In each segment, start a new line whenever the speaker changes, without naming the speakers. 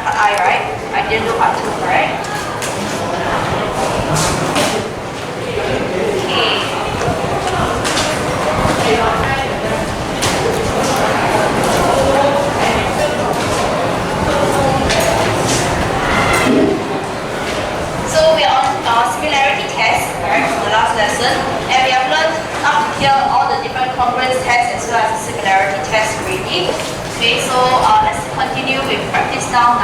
part I, right? I didn't do part 2, correct? Okay. So we are on similarity test, right, from the last lesson, and we have learned up here all the different congruence tests as well as the similarity test already. Okay, so let's continue with practice now 9,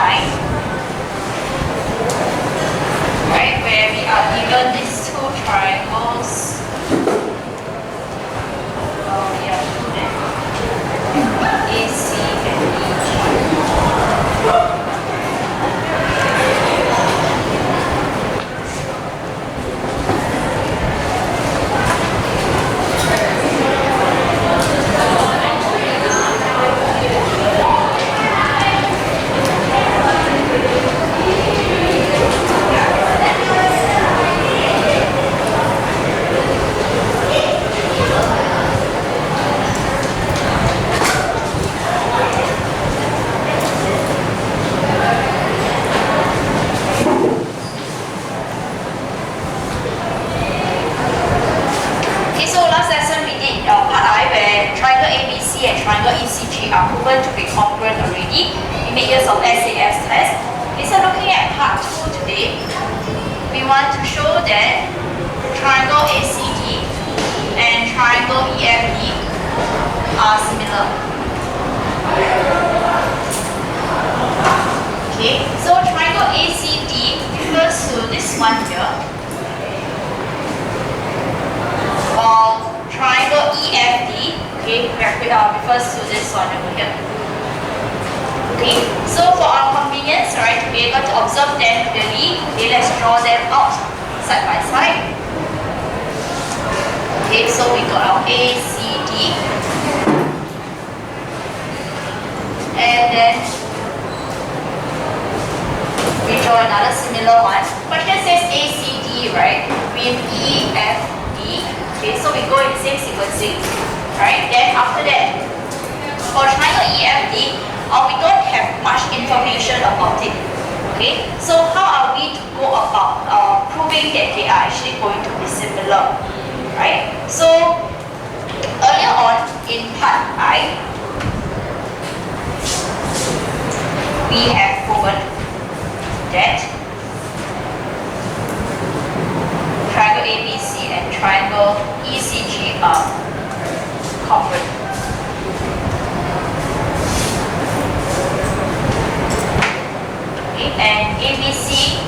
right, where we are given these two triangles. Yeah, AC and EG. Triangle ECG are proven to be congruent already. We made use of SAS test. Okay, so looking at part 2 today, we want to show that triangle ACD and triangle EFD are similar. Okay, so triangle ACD refers to this one here, while triangle EFD, okay, refers to this one over here. Okay, so for our convenience, right, to be able to observe them clearly, okay, let's draw them out side by side. Okay, so we got our ACD, and then we draw another similar one. Question says ACD, right, with EFD. Okay, so we go in the same sequencing. Right, then after that, for triangle EFD, we don't have much information about it. Okay, so how are we to go about proving that they are actually going to be similar? Right, so earlier on in part I, we have proven that triangle ABC and triangle ECG are congruent. Okay, and ABC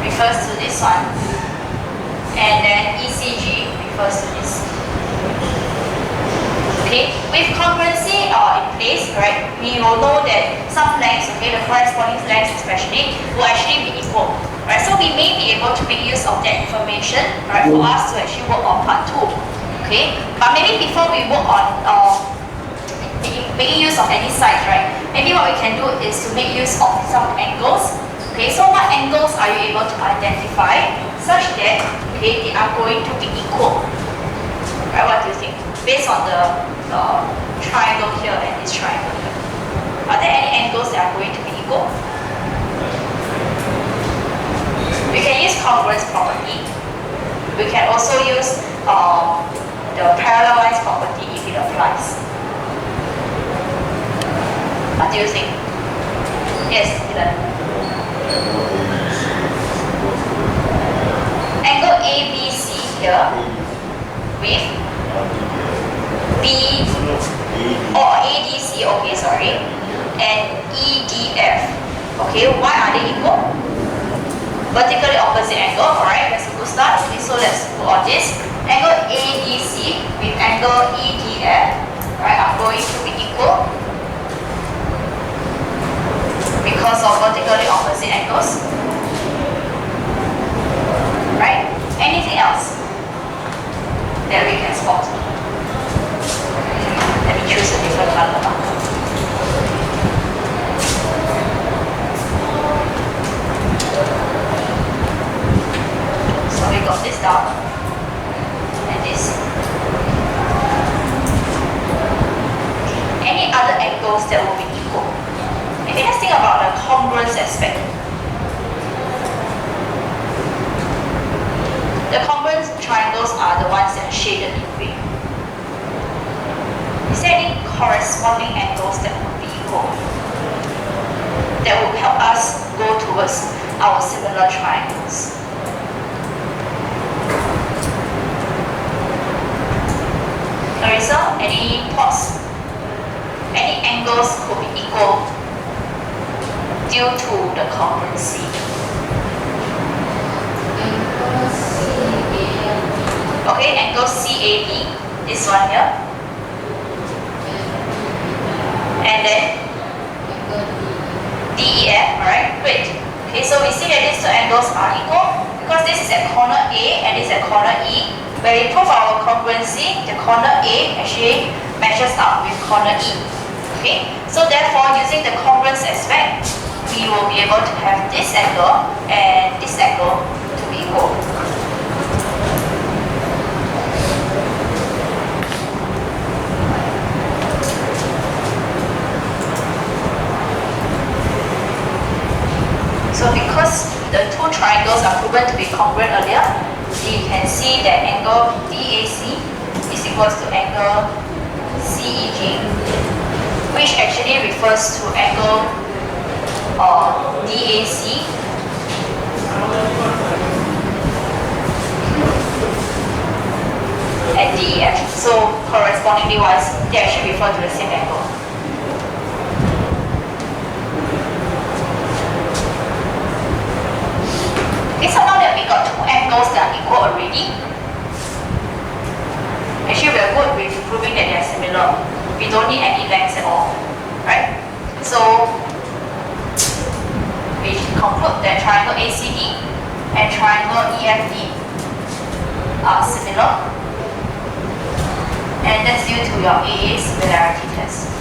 refers to this one, and then ECG refers to this. Okay, with congruency in place, right, we will know that some lengths, okay, the corresponding lengths especially, will actually be equal. Right, so we may be able to make use of that information, right, for us to actually work on part 2. Okay, but maybe before we work on making use of any side, right, maybe what we can do is to make use of some angles. Okay, so what angles are you able to identify such that, okay, they are going to be equal? Right, what do you think? Based on the triangle here and this triangle here, are there any angles that are going to be equal? We can use congruence property. We can also use the parallelized property if it applies. What do you think? Yes, Dylan. Angle ABC here with B or ADC, okay, sorry, and EDF. Okay, why are they equal? Vertically opposite angle, alright, that's a good start. Okay, so let's put on this. Angle ADC with angle EDF, right, are going to be equal because of vertically opposite angles. Right? Anything else that we can spot? Let me choose a different color marker. So we got this down and this. Any other angles that will be equal? Maybe let's think about the congruence congruence aspect. The congruent triangles are the ones that are shaded in green. Is there any corresponding angles that would be equal? That will help us go towards our similar triangles. Larissa, any thoughts? Any angles could be equal due to the congruency? Okay, angle CAB, this one here. And then DEF, alright, great. Okay, so we see that these two angles are equal because this is at corner A and this is at corner E. When we prove our congruency, the corner A actually matches up with corner E. Okay, so therefore using the congruence aspect, we will be able to have this angle and this angle to be equal. So because the two triangles are proven to be congruent earlier, we can see that angle DAC is equals to angle CEG, which actually refers to angle DAC and DEF. So correspondingly wise, they actually refer to the same angle. Okay, so now that we got two angles that are equal already, actually we are good with proving that they are similar. We don't need any lengths at all, right? So we conclude that triangle ACD and triangle EFD are similar, and that's due to your AA similarity test.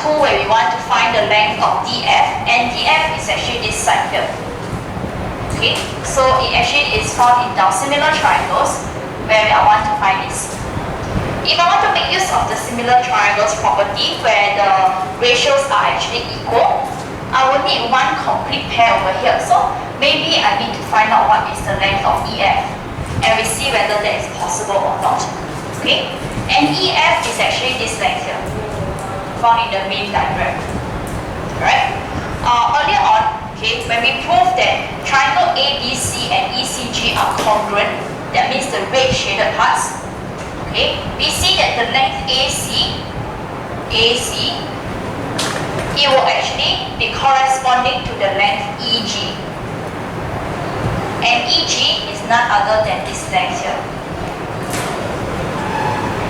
Where we want to find the length of DF, and DF is actually this side here. Okay, so it actually is found in similar triangles where I want to find this. If I want to make use of the similar triangles property where the ratios are actually equal, I will need one complete pair over here. So maybe I need to find out what is the length of EF, and we see whether that is possible or not. Okay, and EF is actually this length here, found in the main diagram. Right? Earlier on, okay, when we proved that triangle ABC and ECG are congruent, that means the red shaded parts, okay, we see that the length AC, it will actually be corresponding to the length EG. And EG is none other than this length here.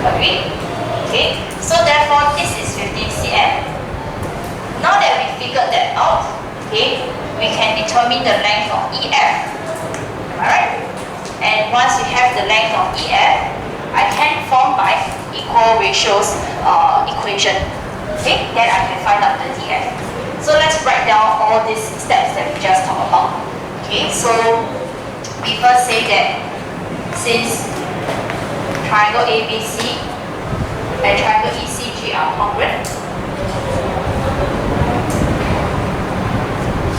Agree? Okay, so therefore this is 15 cm. Now that we figured that out, okay, we can determine the length of EF. Alright? And once we have the length of EF, I can form by equal ratios equation. Okay, then I can find out the DF. So let's write down all these steps that we just talked about. Okay, so we first say that since triangle ABC and triangle ECG are congruent,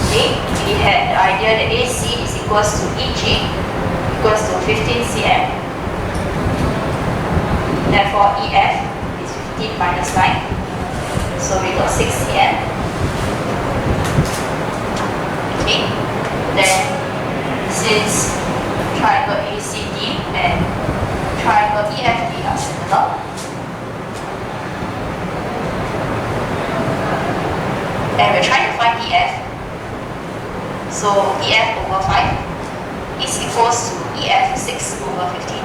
okay, we had the idea that AC is equals to EG equals to 15 cm. Therefore, EF is 15 minus 9. So we got 6 cm. Okay, then since triangle ACD and triangle EFD are similar, and we're trying to find EF. So EF over 5 is equals to EF 6 over 15.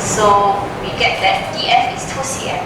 So we get that EF is 2 cm.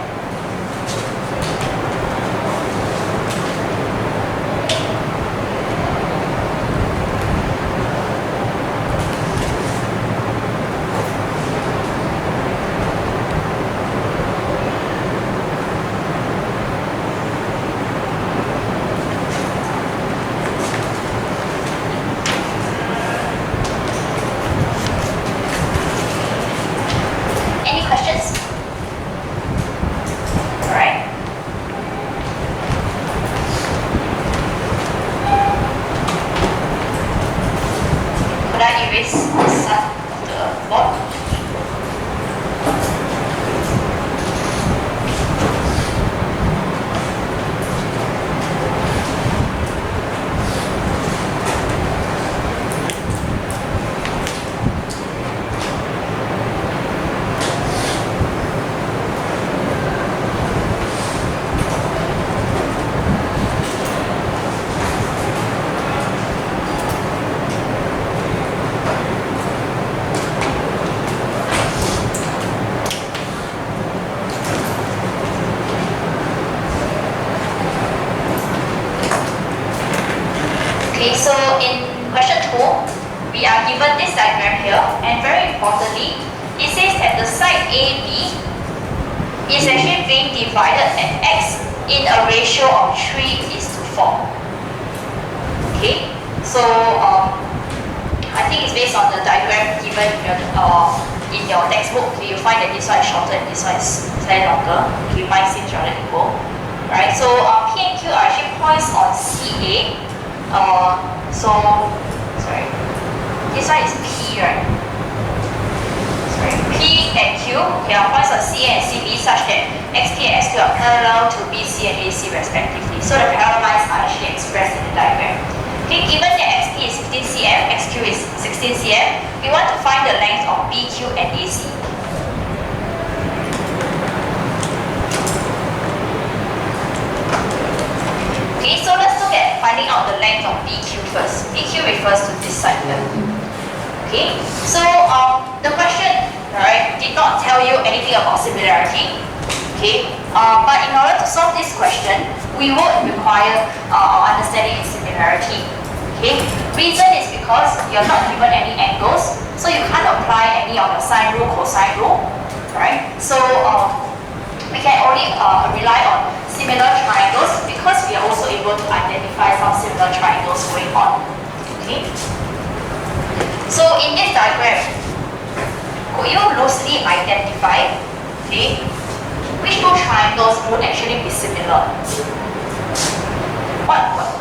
So in question 2, we are given this diagram here, and very importantly, it says that the side AB is actually being divided at X in a ratio of 3:4. Okay, so I think it's based on the diagram given in your textbook. Okay, you find that this one is shorter and this one is slightly longer. Okay, mine seems rather equal. Right, so P and Q are actually points on CA. Sorry, this one is P, right? Sorry, P and Q, okay, are points on CA and CB such that XP and SQ are parallel to BC and AC respectively. So the parallel lines are actually expressed in the diagram. Okay, given that XP is 15 cm, XQ is 16 cm, we want to find the length of BQ and AC. Okay, so let's look at finding out the length of BQ first. BQ refers to this side here. Okay, so the question, right, did not tell you anything about similarity. Okay, but in order to solve this question, we would require understanding of similarity. Okay, reason is because you're not given any angles, so you can't apply any of the sine rule, cosine rule, right? So we can only rely on similar triangles because we are also able to identify some similar triangles going on. Okay. So in this diagram, could you loosely identify, okay, which two triangles would actually be similar?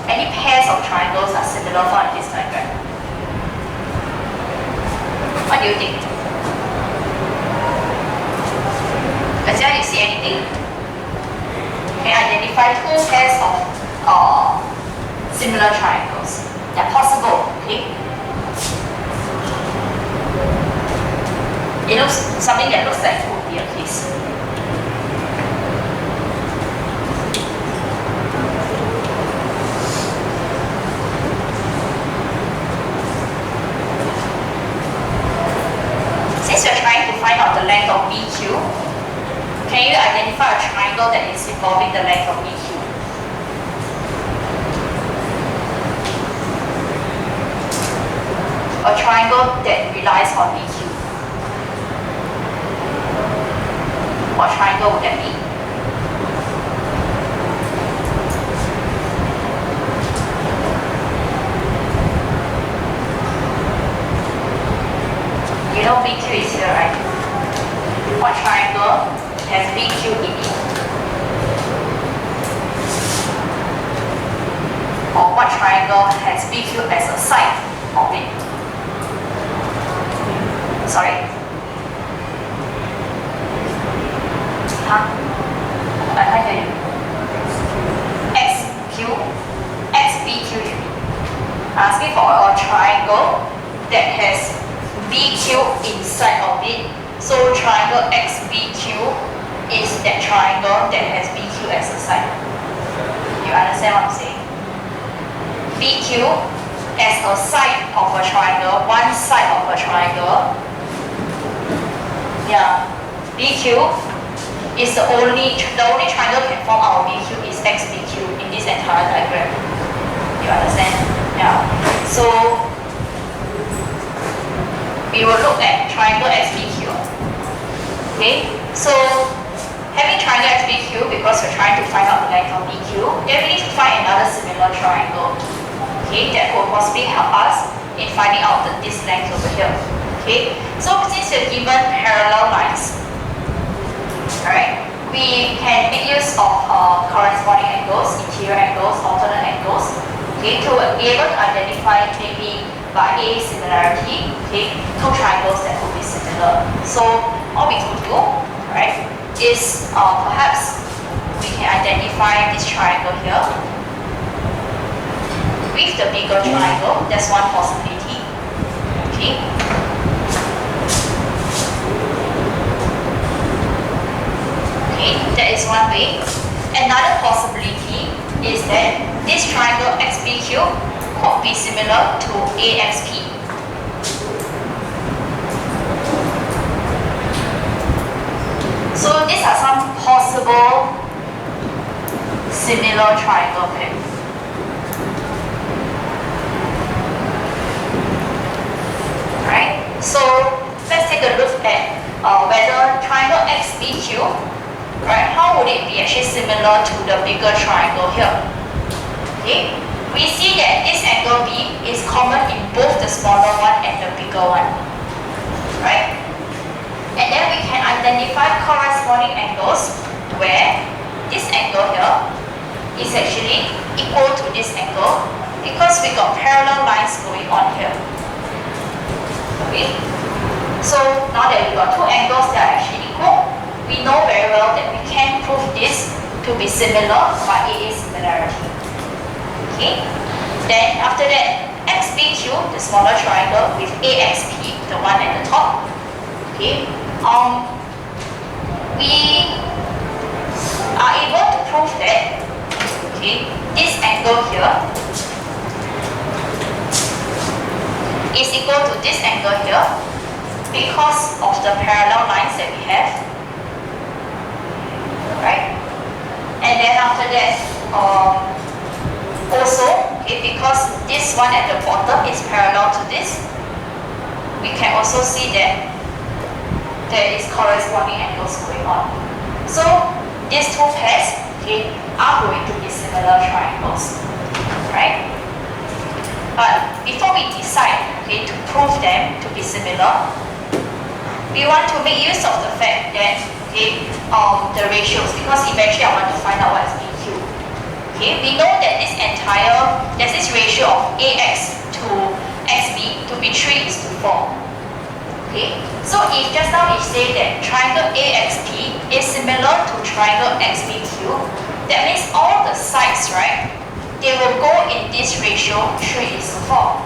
Any pairs of triangles are similar found in this diagram? What do you think? Azia, you see anything? Okay, identify two pairs of similar triangles. They're possible, okay? It looks something that looks like it would be a case. Since you're trying to find out the length of BQ, can you identify a triangle that is involving the length of BQ? A triangle that relies on BQ. What triangle would that be? You know BQ is here, right? What triangle has BQ in it? Or what triangle has BQ as a side of it? Sorry? Huh? I can't hear you. XQ, XBQ you mean? Asking for a triangle that has BQ inside of it So triangle XBQ is that triangle that has BQ as a side. You understand what I'm saying? BQ as a side of a triangle, one side of a triangle. Yeah, BQ is the only triangle can form our BQ is XBQ in this entire diagram. You understand? Yeah. So we will look at triangle XBQ. Okay. So having triangle XBQ, because we're trying to find out the length of BQ, then we need to find another similar triangle. Okay, that will possibly help us in finding out this length over here. Okay. So since we're given parallel lines, alright, we can make use of corresponding angles, interior angles, alternate angles, okay, to be able to identify maybe by a similarity, okay, two triangles that will be similar. So all we could do, right, is perhaps we can identify this triangle here with the bigger triangle. That's one possibility. Okay. That is one way. Another possibility is that this triangle XBQ could be similar to AXP. So these are some possible similar triangle pairs. Right? So let's take a look at whether triangle XBQ, right, how would it be actually similar to the bigger triangle here? Okay, we see that this angle B is common in both the smaller one and the bigger one, right? And then we can identify corresponding angles where this angle here is actually equal to this angle because we got parallel lines going on here. Okay, so now that we got two angles that are actually equal, we know very well that we can prove this to be similar by AA similarity. Okay. Then after that, XBQ, the smaller triangle, with AXP, the one at the top. Okay. We are able to prove that, okay, this angle here is equal to this angle here because of the parallel lines that we have. Right? And then after that, also, okay, because this one at the bottom is parallel to this, we can also see that there is corresponding angles going on. So these two pairs, okay, are going to be similar triangles, right? But before we decide, okay, to prove them to be similar, we want to make use of the fact that, okay, the ratios, because eventually I want to find out what is BQ. Okay, we know that there's this ratio of AX to XB to be 3:4. Okay, so if just now we say that triangle AXP is similar to triangle XBQ, that means all the sides, right, they will go in this ratio 3:4.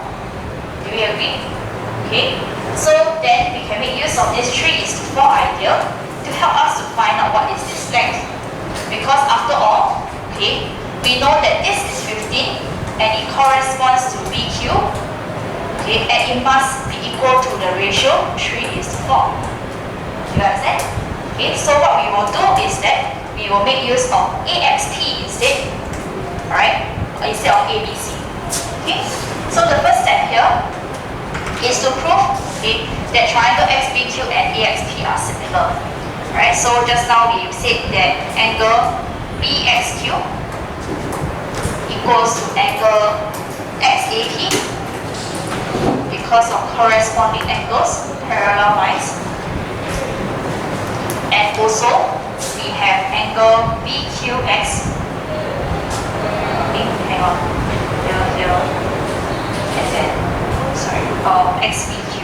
Do we agree? Okay, so then we can make use of this 3:4 idea to help us to find out what is this length. Because after all, okay, we know that this is 15 and it corresponds to BQ, okay, and it must be equal to the ratio 3:4. Do you understand? Okay, so what we will do is that we will make use of AXP instead, alright, instead of ABC. Okay, so the first step here is to prove, okay, that triangle XBQ and AXP are similar. Right, so just now we said that angle BXQ equals to angle XAP because of corresponding angles, parallel lines. And also we have angle BQX. Okay, hang on. Here. And then XBQ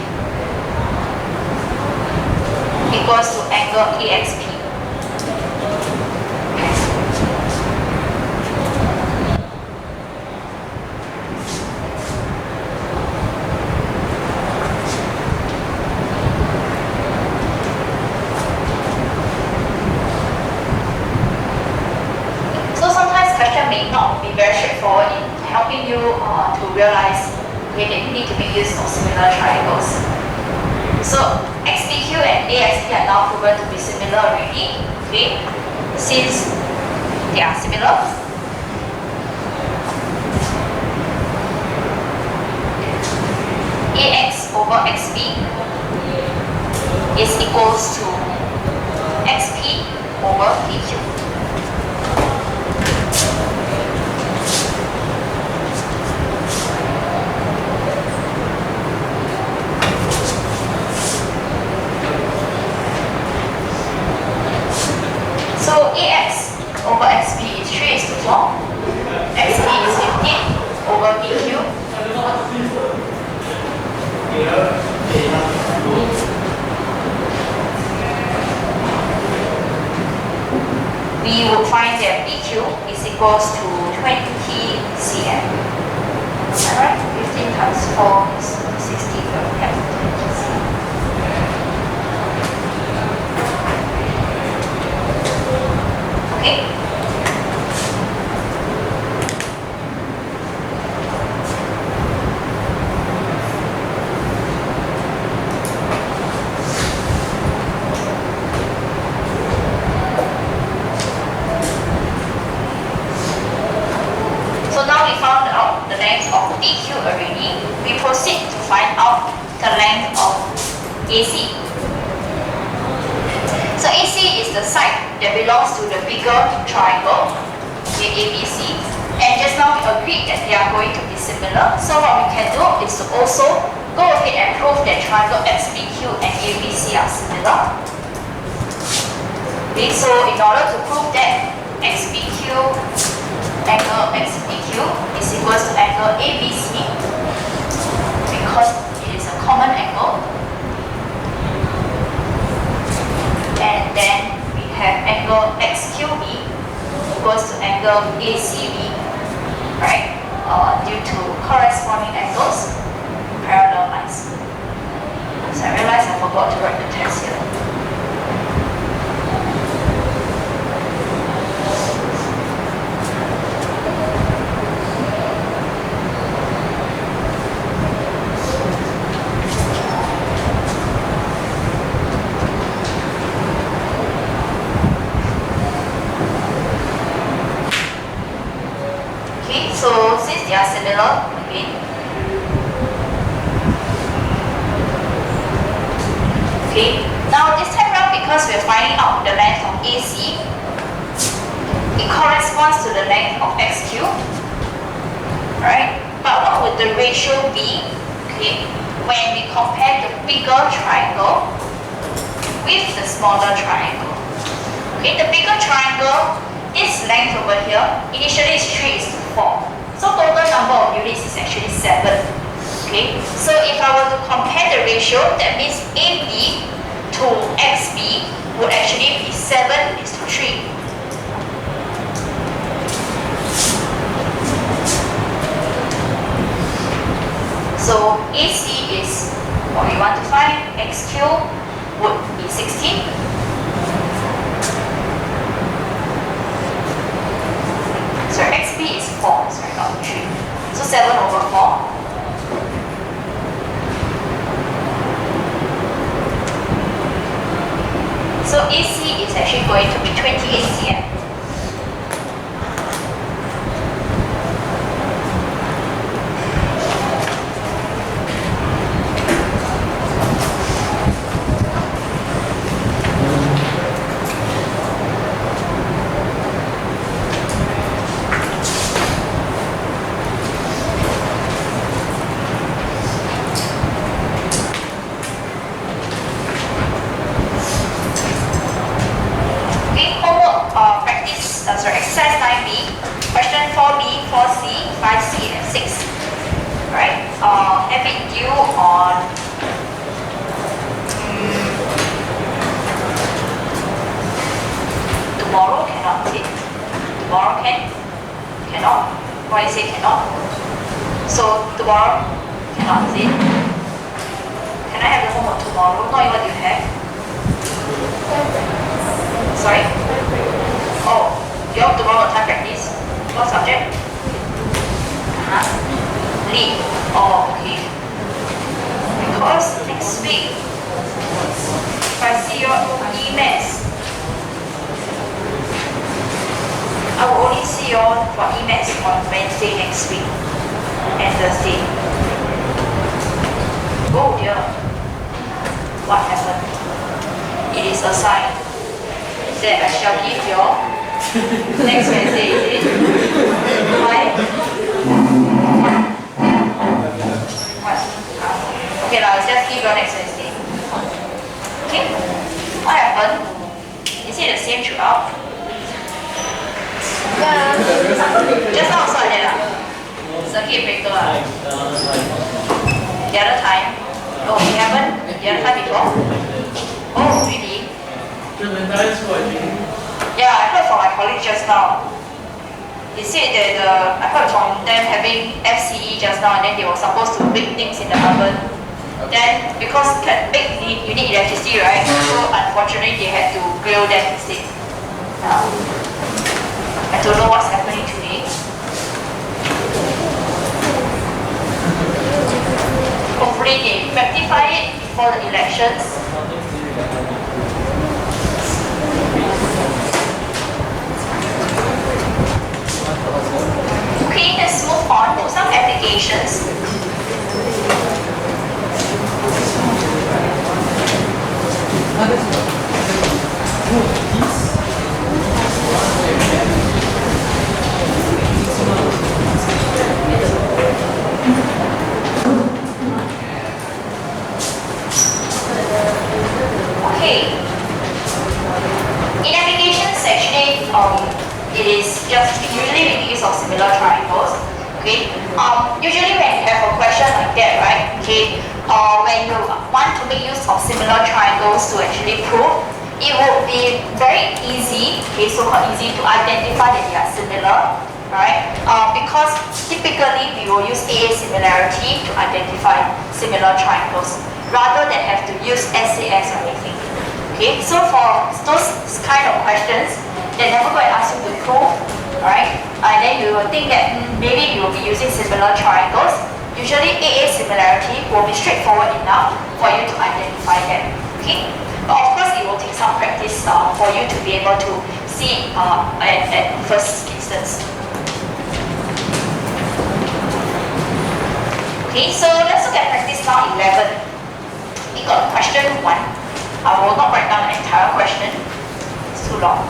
equals to angle AXP. realize that you need to make use of similar triangles. So XPQ and AXP are now proven to be similar already. Okay, since they are similar, AX over XP is equals to XP over PQ. So AX over XP is 3:4, XP is 15 over PQ. We would find that PQ is equals to 20 cm. Alright, 15 times 4 is 60. Yeah, 20 cm. Okay. So now we found out the length of PQ already. We proceed to find out the length of AC. So AC is the side that belongs to the bigger triangle, the ABC. And just now we agreed that they are going to be similar. So what we can do is to also go ahead and prove that triangle XPQ and ABC are similar. Okay, so in order to prove that angle XPQ is equals to angle ABC, because it is a common angle. And then we have angle XQB equals to angle ACB, right? Due to corresponding angles, parallel lines. So I realized I forgot to write the text here. So since they are similar, again, okay, now this time around, because we're finding out the length of AC, it corresponds to the length of XQ, right? But what would the ratio be, okay, when we compare the bigger triangle with the smaller triangle? Okay, the bigger triangle, its length over here, initially is 3:4. So total number of units is actually 7. Okay, so if I were to compare the ratio, that means AB to XB would actually be 7:3. So AC is what we want to find, XQ would be 16. So XB is 4, sorry, not 3. So 7/4. So AC is actually going to be 28 cm. Exercise 9B, question 4B, 4C, 5C, and 6. Right? Have it due on tomorrow. Cannot, is it? Tomorrow can? Cannot? Why you say cannot? So tomorrow cannot, is it? Can I have the homework tomorrow? Not even you have. Sorry? Oh. You have tomorrow time practice. What subject? complete. Oh, okay. Because next week, if I see your emails, I will only see you for emails on Wednesday next week and Thursday. Oh dear. What happened? It is a sign that I shall give you next Wednesday, is it? Why? What? Okay, I'll just give you next Wednesday. Okay? What happened? Is it the same throughout?
Yeah.
Just now also like that. Circuit breaker. The other time? Oh, you haven't? The other time before? Oh, really? Yeah, I heard from my colleague just now. They said that I heard from them having FCE just now, and then they were supposed to bake things in the oven. Then, because bake you need electricity, right? So unfortunately, they had to grill them instead. I don't know what's happening today. Hopefully they rectify it before the elections. Okay, let's move on to some applications. Okay. In applications, actually, it is just usually making use of similar triangles. Okay. Usually when you have a question like that, right? Okay. When you want to make use of similar triangles to actually prove, it would be very easy, okay, so-called easy to identify that they are similar, right? Because typically we will use AA similarity to identify similar triangles, rather than have to use SAS or anything. Okay, so for those kind of questions, they never go and ask you to prove, right? And then you will think that maybe you will be using similar triangles. Usually AA similarity will be straightforward enough for you to identify them. Okay, but of course it will take some practice for you to be able to see at first instance. Okay, so let's look at practice now 11. We got question 1. I will not write down the entire question, it's too long.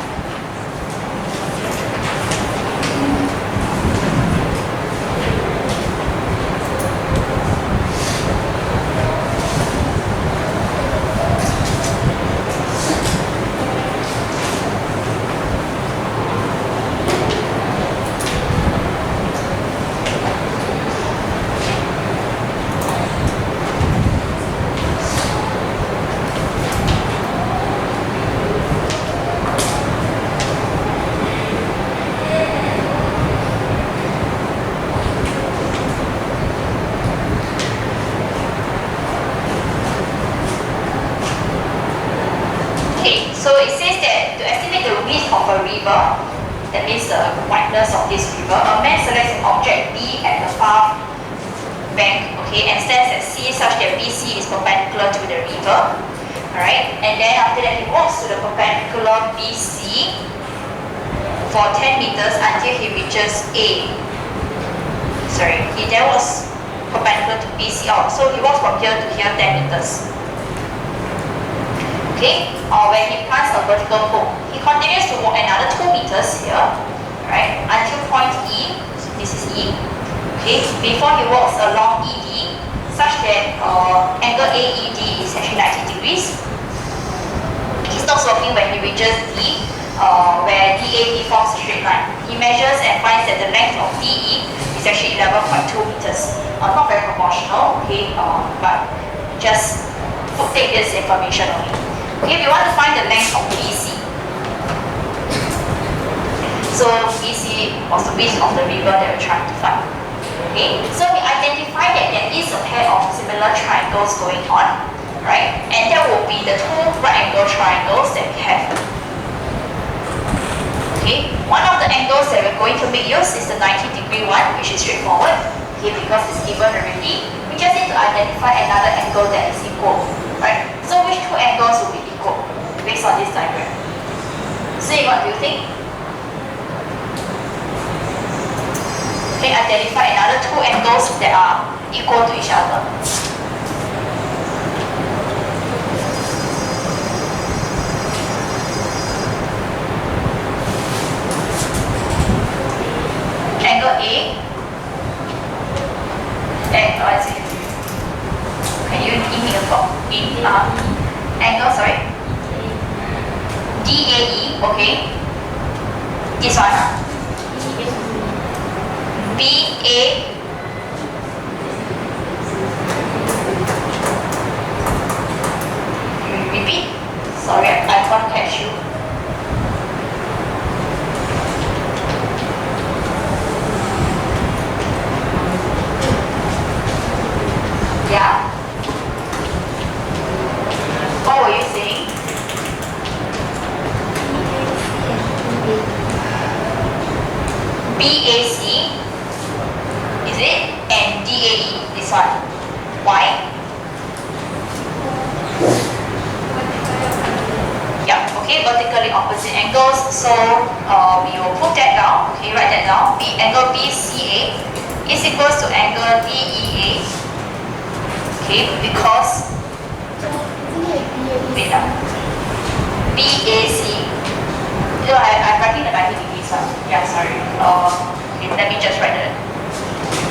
So it says that to estimate the width of a river, that means the wideness of this river, a man selects an object B at the far bank, okay, and stands at C such that BC is perpendicular to the river, alright, and then after that he walks to the perpendicular BC for 10 meters until he reaches A. Sorry, he then was perpendicular to BC, so he walks from here to here 10 meters. Okay, or when he plants a vertical pole, he continues to walk another 2 meters here, right, until point E, so this is E, okay, before he walks along ED, such that angle AED is actually 90 degrees. He stops walking when he reaches D, where DAD forms a straight line. He measures and finds that the length of DE is actually 11.2 meters. Not very proportional, okay, but just take this information only. Okay, we want to find the length of BC. So BC was the width of the river that we're trying to find. Okay, so we identify that there is a pair of similar triangles going on, right? And that will be the two right angle triangles that we have. Okay, one of the angles that we're going to make use is the 90-degree one, which is straightforward. Okay, because it's given already. We just need to identify another angle that is equal, right? So which two angles will be equal based on this diagram? See, what do you think? Okay, identify another two angles that are equal to each other. Angle A and what is it? Can you give me a thought? Angle, sorry? DAE, okay. This one, BA. Repeat. Sorry, I can't catch you. Yeah. What were you saying? BAC, is it? And DAE, this one. Why? Yeah, okay, vertically opposite angles. So we will put that down. Okay, write that down. Angle BCA is equals to angle DEA. Okay, because wait up. BAC. No, I'm writing the 90 degrees one. Yeah, sorry. Okay, let me just write the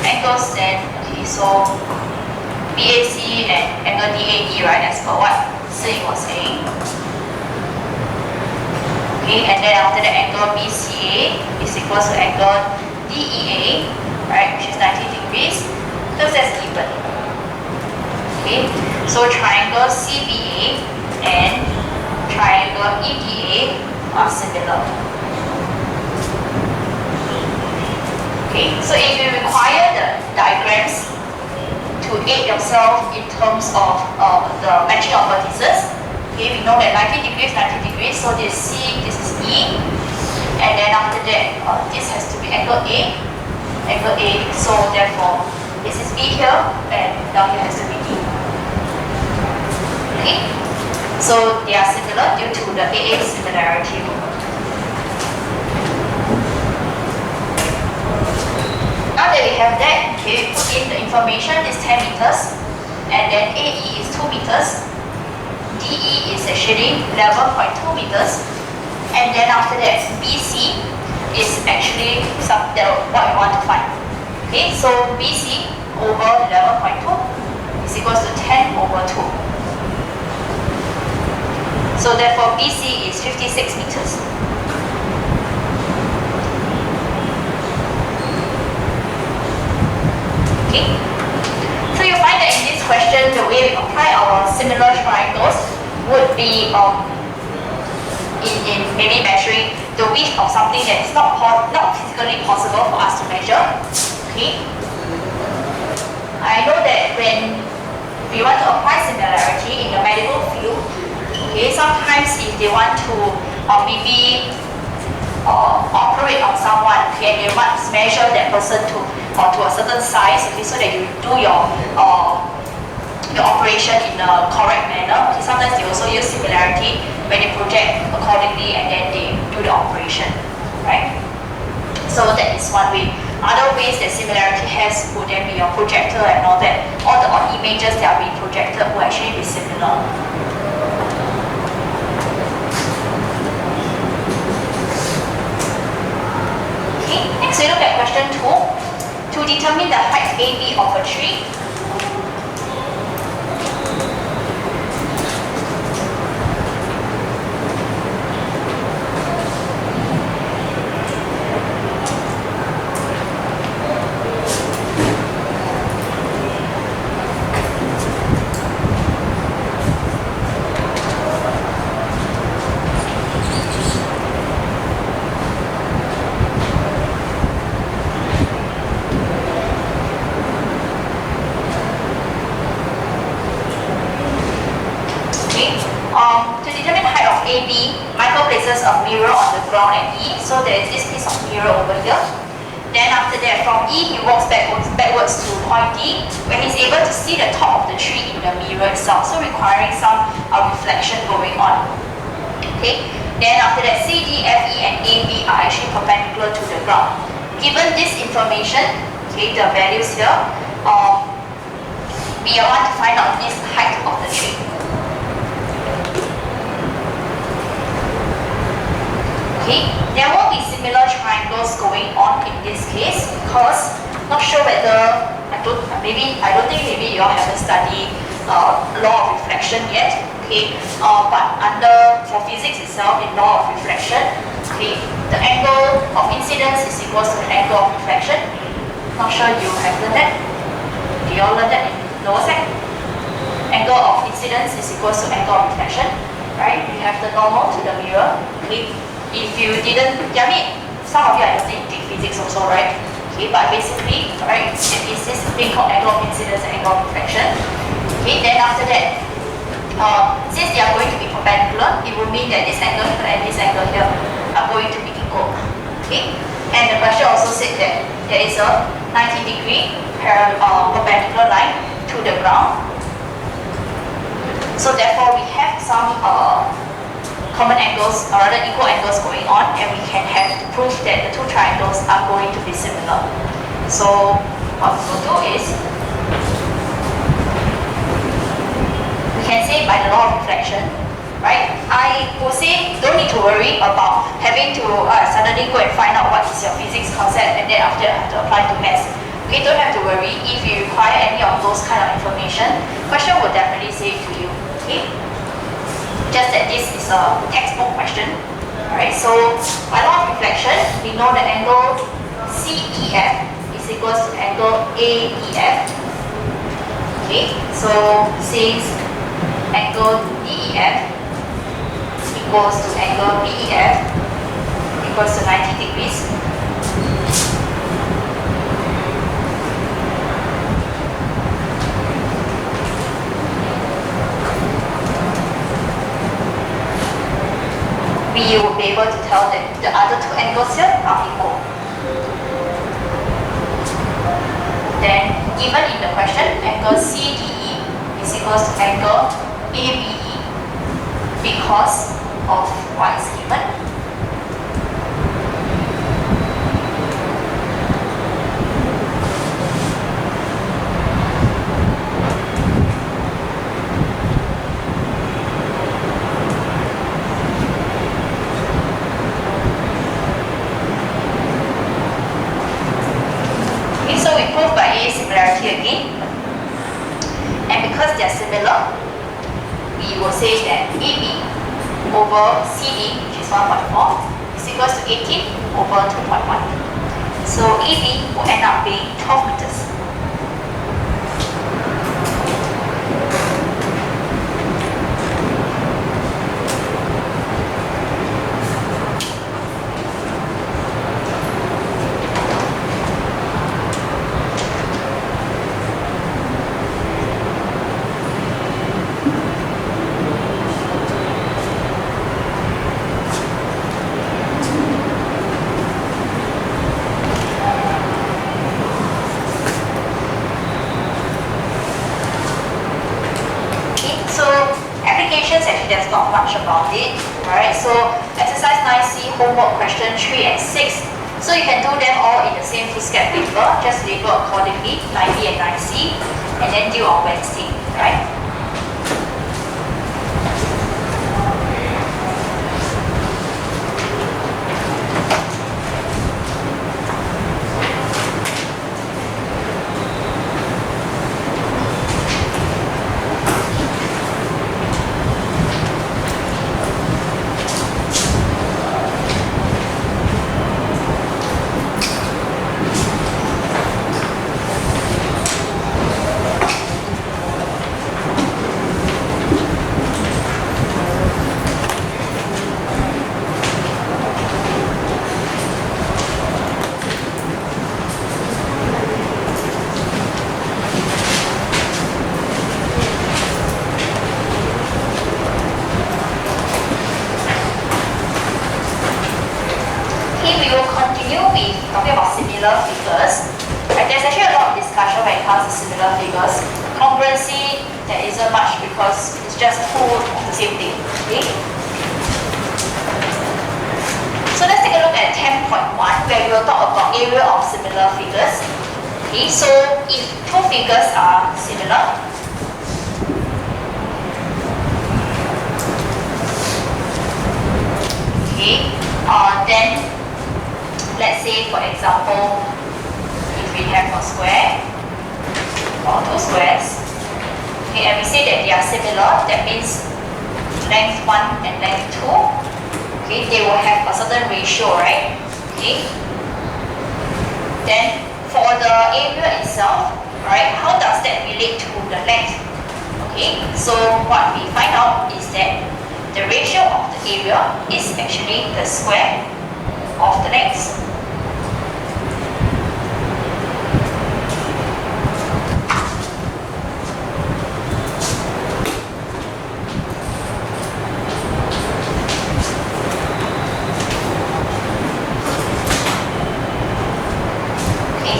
angles then. Okay, so BAC and angle DAE, right? As per what Sing was saying. Okay, and then after the angle BCA is equals to angle DEA, right? Which is 90 degrees. Because that's given. Okay, so triangle CBA and triangle EDA are similar. Okay, so if you require the diagrams to aid yourself in terms of the matching of vertices, okay, we know that 90 degrees, 90 degrees, so this is C, this is E, and then after that, this has to be angle A, so therefore, this is B here, and down here has to be D. Okay, so they are similar due to the AA similarity rule. Now that we have that, okay, we put in the information is 10 meters, and then AE is 2 meters, DE is actually 11.2 meters, and then after that, BC is actually what we want to find. Okay, so BC over 11.2 is equals to 10 over 2. So therefore, BC is 56 meters. Okay. So you find that in this question, the way we apply our similar triangles would be in maybe measuring the width of something that is not physically possible for us to measure. Okay. I know that when we want to apply similarity in the medical field, okay, sometimes if they want to maybe operate on someone, okay, they want to measure that person to a certain size, okay, so that you do your operation in a correct manner. Okay, sometimes they also use similarity when they project accordingly and then they do the operation, right? So that is one way. Other ways that similarity has would then be your projector and all that. All the images that are being projected will actually be similar. Next, we look at question 2. To determine the height AB of a tree, to determine the height of AB, Michael places a mirror on the ground at E. So there is this piece of mirror over here. Then after that, from E, he walks backwards to point D, where he's able to see the top of the tree in the mirror itself, so requiring some reflection going on. Okay. Then after that, C, D, F, E, and A, B are actually perpendicular to the ground. Given this information, okay, the values here, we want to find out this height of the tree. Okay, there will be similar triangles going on in this case because not sure whether I don't think maybe you all haven't studied law of reflection yet. Okay, but for physics itself, in law of reflection, okay, the angle of incidence is equal to the angle of reflection. Not sure you have learned that. Do you all learn that in lower sec? Angle of incidence is equal to angle of reflection, right? You have the normal to the mirror. Okay. If you didn't, I mean, some of you I don't think take physics also, right? Okay, but basically, right, it is this thing called angle of incidence and angle of reflection. Okay, then after that, since they are going to be perpendicular, it will mean that this angle here and this angle here are going to be equal. Okay, and the question also said that there is a 90-degree perpendicular line to the ground. So therefore, we have some common angles, or rather equal angles going on, and we can have to prove that the two triangles are going to be similar. So what we will do is, we can say by the law of reflection, right? I will say don't need to worry about having to suddenly go and find out what is your physics concept and then after that have to apply to maths. Okay, don't have to worry. If you require any of those kind of information, question will definitely say it to you. Okay? Just that this is a textbook question. Alright, so by law of reflection, we know that angle CEF is equals to angle AEF. Okay, so since angle DEF equals to angle BEF equals to 90 degrees, we will be able to tell that the other two angles here are equal. Then, given in the question, angle CDE is equals to angle ABE because of what is given. Similarity again, and because they are similar, we will say that AB over CD, which is 1.4, is equals to 18 over 2.1. So AB will end up being 12 meters. There's not much about it. Alright, so exercise 9C, homework question 3 and 6. So you can do them all in the same foolscap paper, just label accordingly, 9B and 9C, and then due on Wednesday. Right? similar figures, right, there's actually a lot of discussion when it comes to similar figures. Congruency, there isn't much because it's just two of the same thing. Okay? So let's take a look at 10.1 where we will talk about area of similar figures. Okay, so if two figures are similar, okay, then let's say for example, if we have a square or two squares, okay, and we say that they are similar, that means length 1 and length 2, okay, they will have a certain ratio, right? Okay. Then for the area itself, right, how does that relate to the length? Okay, so what we find out is that the ratio of the area is actually the square of the length.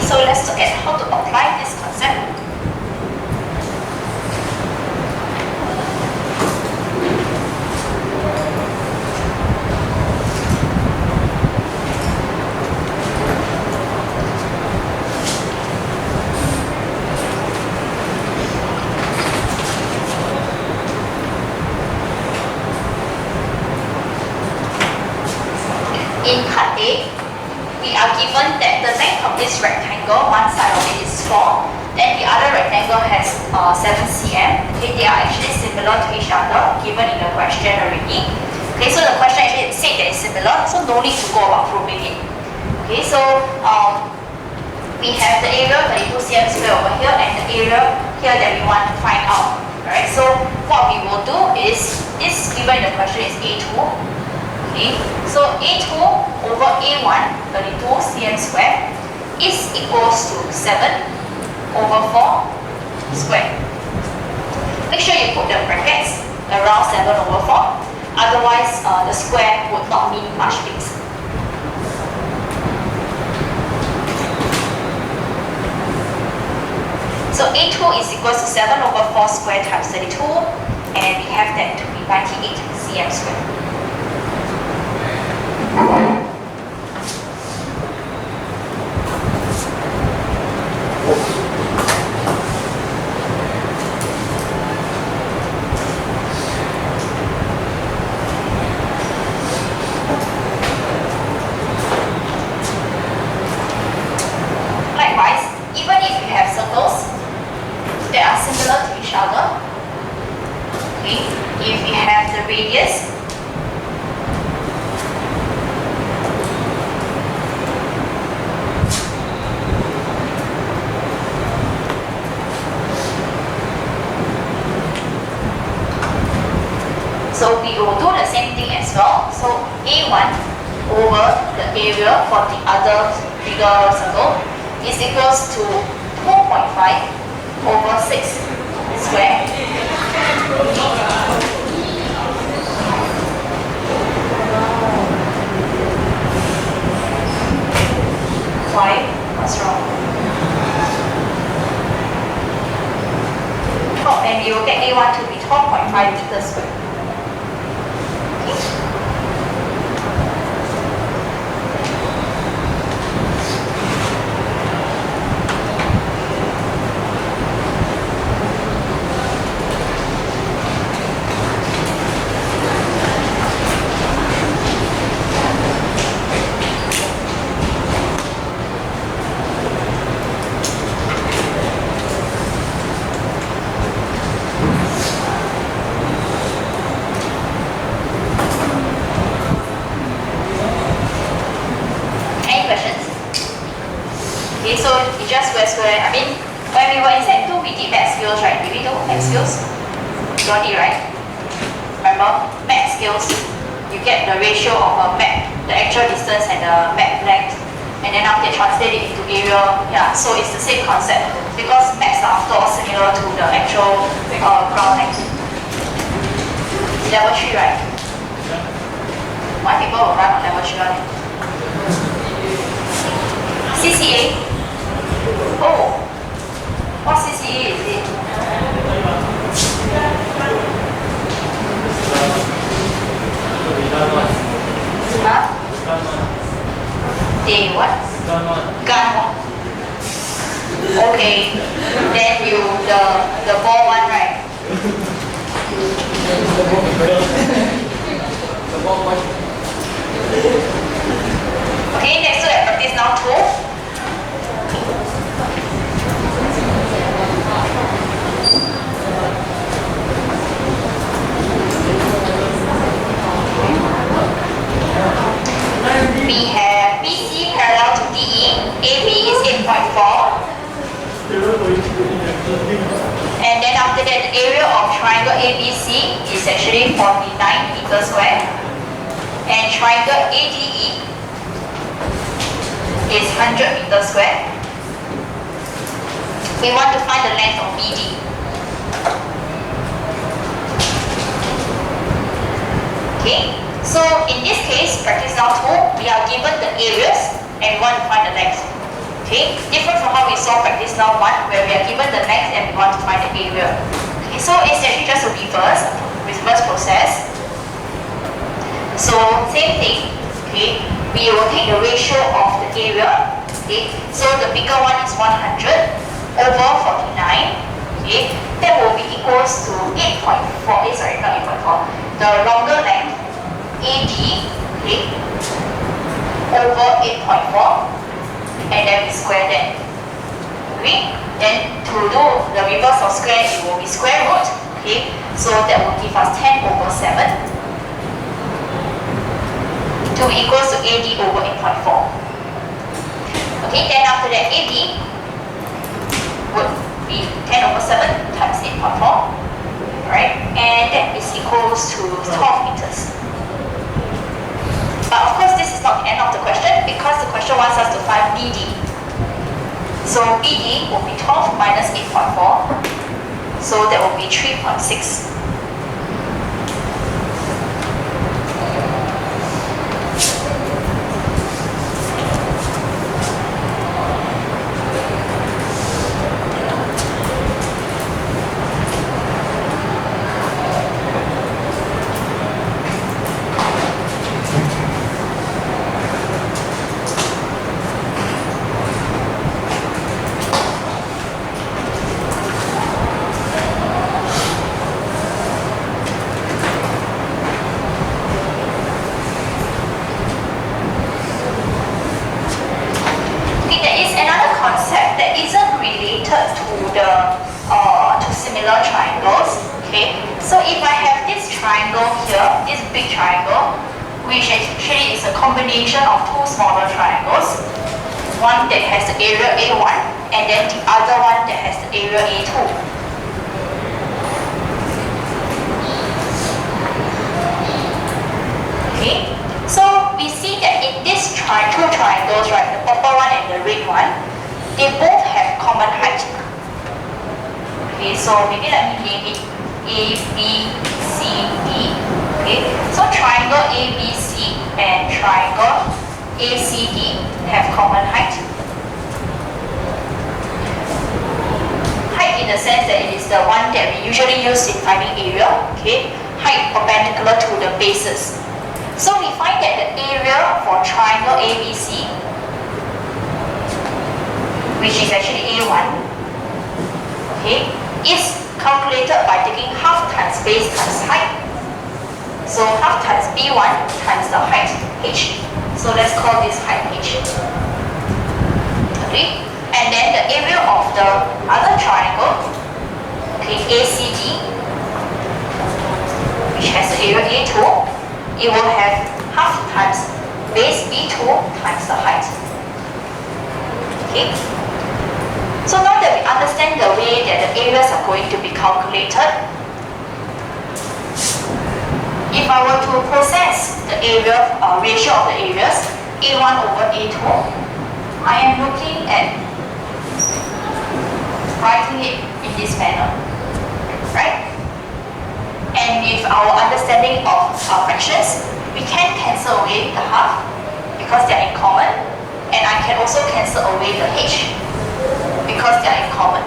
So let's look at how to apply this concept. In cut A, we are given that the length of this rectangle, one side of it is 4, then the other rectangle has 7 cm. Okay, they are actually similar to each other, given in the question already. Okay, so the question actually said that it's similar, so no need to go about proving it. Okay, so we have the area 32 cm square over here and the area here that we want to find out. Alright, so what we will do is, this given in the question is A2. Okay, so A2 over A1, 32 cm square, is equals to 7 over 4 square. Make sure you put the brackets around 7 over 4, otherwise the square would not mean much things. So A2 is equals to 7 over 4 square times 32, and we have that to be 98 cm square. Likewise, even if you have circles that are similar to each other, okay, if we have the radius so we will do the same thing as well. So A1 over the area for the other bigger circle is equals to 2.5 over 6 square. 5, what's wrong? Oh, and you will get A1 to be 12.5 meters square. Square. I mean, when we were in Set 2, we did math skills, right? Did we do math skills? You all did, right? Remember, math skills, you get the ratio of a map, the actual distance and the map length, and then after translate it into area. Yeah, so it's the same concept because maps are after all similar to the actual ground length. Level 3, right? Why people will run on level 3 one? CCA? Oh, what CCA is it? Huh? They what? Gun one. Okay. Then you the ball one, right? Okay, next look at practice now 2. We have BC parallel to DE, AB is 8.4. And then after that, the area of triangle ABC is actually 49 meters square. And triangle ADE is 100 meters square. We want to find the length of BD. Okay, so in this case, practice now 2, we are given the areas and we want to find the length. Okay, different from how we saw practice now 1, where we are given the length and we want to find the area. Okay, so it's actually just a reverse process. So same thing, okay, we will take the ratio of the area. Okay, so the bigger one is 100 over 49. Okay, that will be equals to 8.4. Sorry, not 8.4. The longer length AD, okay, over 8.4, and then we square that. Okay, then to do the reverse of square, it will be square root. Okay, so that will give us 10 over 7 to equals to AD over 8.4. Okay, then after that AD would be 10 over 7 times 8.4. Right, and that is equals to 12 meters. But of course, this is not the end of the question because the question wants us to find BD. So BD will be 12 minus 8.4, so that will be 3.6. Combination of two smaller triangles, one that has the area A1 and then the other one that has the area A2. Okay, so we see that in these two triangles, right, the purple one and the red one, they both have common height. Okay, so maybe let me name it A, B, C, D. Okay, so triangle ABC and triangle ACD have common height. Height in the sense that it is the one that we usually use in finding area. Okay, height perpendicular to the bases. So we find that the area for triangle ABC, which is actually A1, okay, is calculated by taking half times base times height. So half times B1 times the height H. So let's call this height H. Okay, and then the area of the other triangle, okay, ACD, which has the area A2, it will have half times base B2 times the height. Okay, so now that we understand the way that the areas are going to be calculated, if I were to process the area ratio of the areas A1 over A2, I am looking at writing it in this manner, right? And with our understanding of our fractions, we can cancel away the half because they are in common. and I can also cancel away the h because they are in common.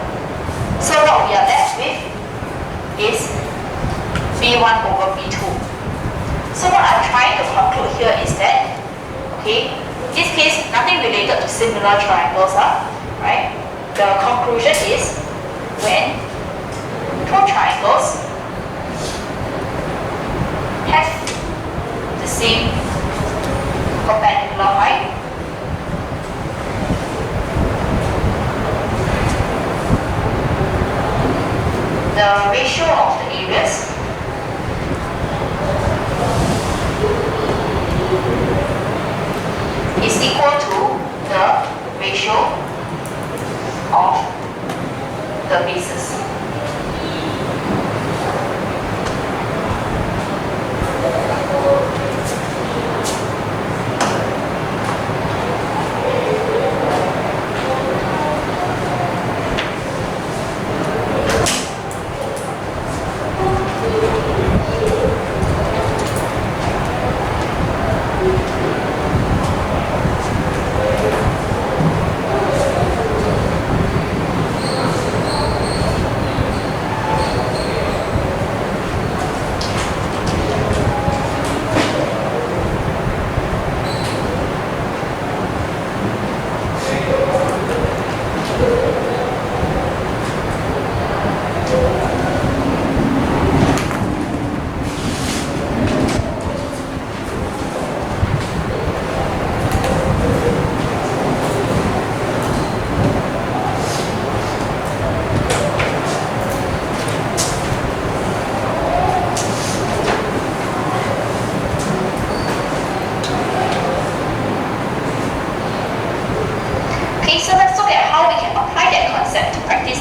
So what we are left with is b1 over b2. So what I'm trying to conclude here is that, okay, in this case, nothing related to similar triangles, right? The conclusion is when two triangles have the same perpendicular height, the ratio of the areas is equal to the ratio of the bases.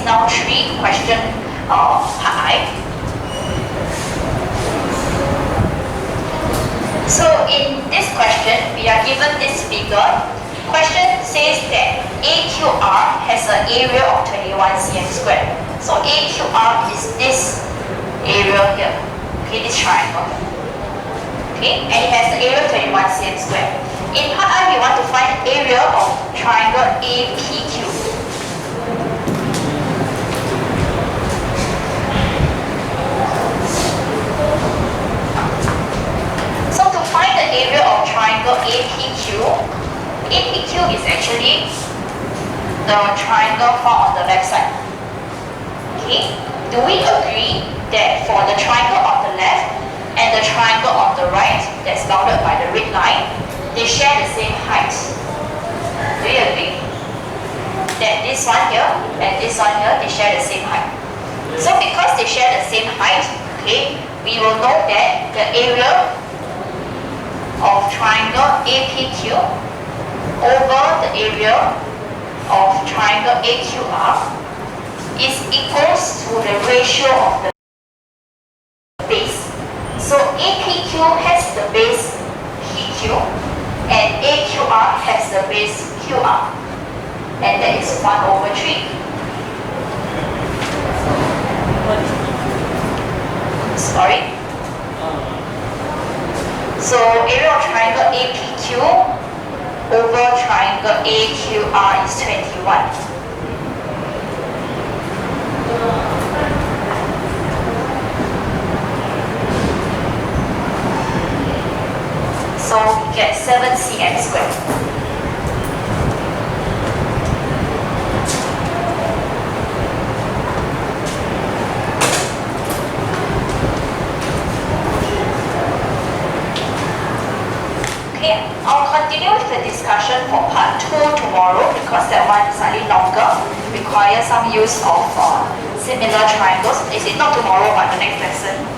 Now question part I. So in this question, we are given this figure. Question says that AQR has an area of 21 cm squared. So AQR is this area here, okay, this triangle. Okay, and it has the area of 21 cm squared. In part I, we want to find area of triangle APQ. So to find the area of triangle APQ, APQ is actually the triangle found on the left side. Okay, do we agree that for the triangle on the left and the triangle on the right that's bounded by the red line, they share the same height? Do you agree? That this one here and this one here, they share the same height. So because they share the same height, okay, we will know that the area of triangle APQ over the area of triangle AQR is equals to the ratio of the base. So APQ has the base PQ and AQR has the base QR, and that is 1/3. Sorry. So area of triangle APQ over triangle AQR is 21. So we get 7 cm squared. I'll continue with the discussion for part 2 tomorrow because that one is slightly longer, requires some use of similar triangles. Is it not tomorrow but the next lesson?